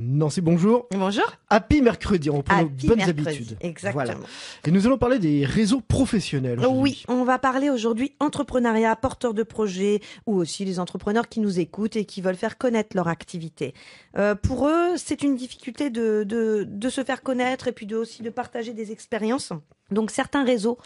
Nancy, bonjour. Bonjour. Happy mercredi, on reprend nos bonnes mercredi, habitudes. exactement. Voilà. Et nous allons parler des réseaux professionnels aujourd'hui. Oui, on va parler aujourd'hui entrepreneuriat, porteurs de projets ou aussi les entrepreneurs qui nous écoutent et qui veulent faire connaître leur activité. Pour eux, c'est une difficulté de se faire connaître et puis aussi de partager des expériences. Donc certains réseaux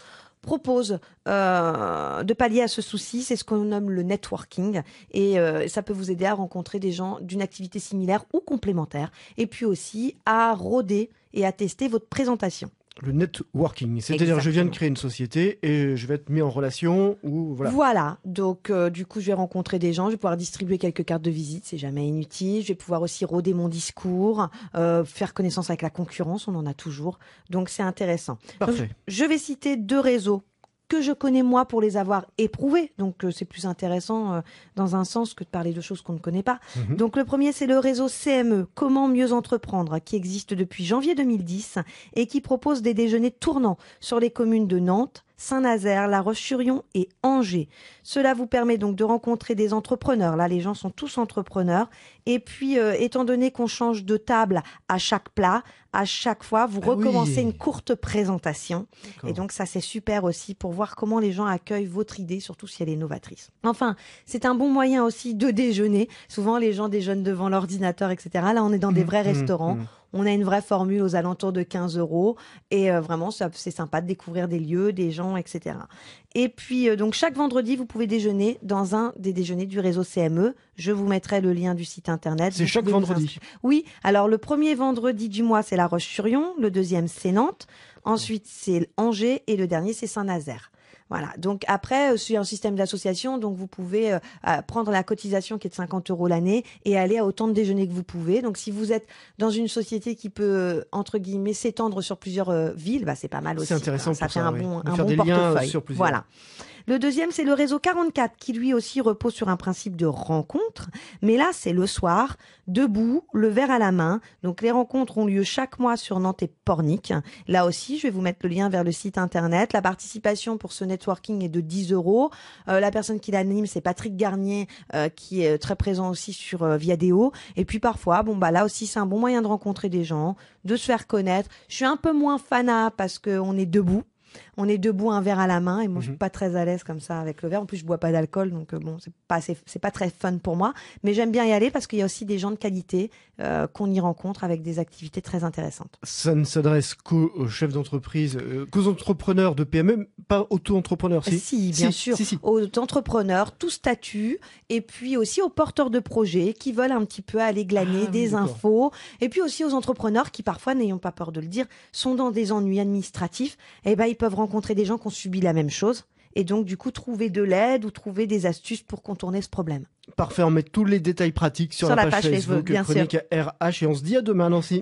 proposent de pallier à ce souci, c'est ce qu'on nomme le networking et ça peut vous aider à rencontrer des gens d'une activité similaire ou complémentaire et puis aussi à rôder et à tester votre présentation. Le networking, c'est-à-dire je viens de créer une société et je vais être mis en relation ou voilà. Voilà, donc du coup je vais rencontrer des gens, je vais pouvoir distribuer quelques cartes de visite, c'est jamais inutile, je vais pouvoir aussi rôder mon discours, faire connaissance avec la concurrence, on en a toujours, donc c'est intéressant. Parfait. Donc, je vais citer deux réseaux que je connais moi pour les avoir éprouvés, donc c'est plus intéressant dans un sens que de parler de choses qu'on ne connaît pas. Donc le premier c'est le réseau CME, Comment mieux entreprendre, qui existe depuis janvier 2010 et qui propose des déjeuners tournants sur les communes de Nantes, Saint-Nazaire, La Roche-sur-Yon et Angers. Cela vous permet donc de rencontrer des entrepreneurs. Là, les gens sont tous entrepreneurs. Et puis, étant donné qu'on change de table à chaque plat, à chaque fois, vous recommencez une courte présentation. Et donc, ça, c'est super aussi pour voir comment les gens accueillent votre idée, surtout si elle est novatrice. Enfin, c'est un bon moyen aussi de déjeuner. Souvent, les gens déjeunent devant l'ordinateur, etc. Là, on est dans des vrais restaurants. On a une vraie formule aux alentours de 15 € et vraiment, c'est sympa de découvrir des lieux, des gens, etc. Et puis, donc, chaque vendredi, vous pouvez déjeuner dans un des déjeuners du réseau CME. Je vous mettrai le lien du site internet. C'est chaque vendredi? Oui. Alors, le premier vendredi du mois, c'est La Roche-sur-Yon. Le deuxième, c'est Nantes. Ensuite, c'est Angers. Et le dernier, c'est Saint-Nazaire. Voilà. Donc après, c'est un système d'association, donc vous pouvez prendre la cotisation qui est de 50 € l'année et aller à autant de déjeuners que vous pouvez. Donc si vous êtes dans une société qui peut entre guillemets s'étendre sur plusieurs villes, bah c'est pas mal aussi. C'est intéressant. Ça fait un bon portefeuille. Sur plusieurs. Voilà. Le deuxième, c'est le réseau 44 qui lui aussi repose sur un principe de rencontre. Mais là, c'est le soir, debout, le verre à la main. Donc les rencontres ont lieu chaque mois sur Nantes et Pornic. Là aussi, je vais vous mettre le lien vers le site internet. La participation pour ce networking est de 10 €. La personne qui l'anime, c'est Patrick Garnier, qui est très présent aussi sur Viadeo. Et puis parfois, là aussi, c'est un bon moyen de rencontrer des gens, de se faire connaître. Je suis un peu moins fanat parce qu'on est debout. On est debout, un verre à la main, et moi je suis pas très à l'aise comme ça avec le verre. En plus, je bois pas d'alcool, donc c'est pas très fun pour moi. Mais j'aime bien y aller parce qu'il y a aussi des gens de qualité qu'on y rencontre avec des activités très intéressantes. Ça ne s'adresse qu'aux chefs d'entreprise, qu'aux entrepreneurs de PME, pas auto-entrepreneurs. Si, bien sûr, aux entrepreneurs, tout statut, et puis aussi aux porteurs de projets qui veulent un petit peu aller glaner des infos, et puis aussi aux entrepreneurs qui parfois, n'ayons pas peur de le dire, sont dans des ennuis administratifs. Et ils peuvent rencontrer des gens qui ont subi la même chose et donc du coup trouver de l'aide ou trouver des astuces pour contourner ce problème. Parfait, on met tous les détails pratiques sur la page Facebook, bien Chronique sûr. RH, et on se dit à demain, Nancy.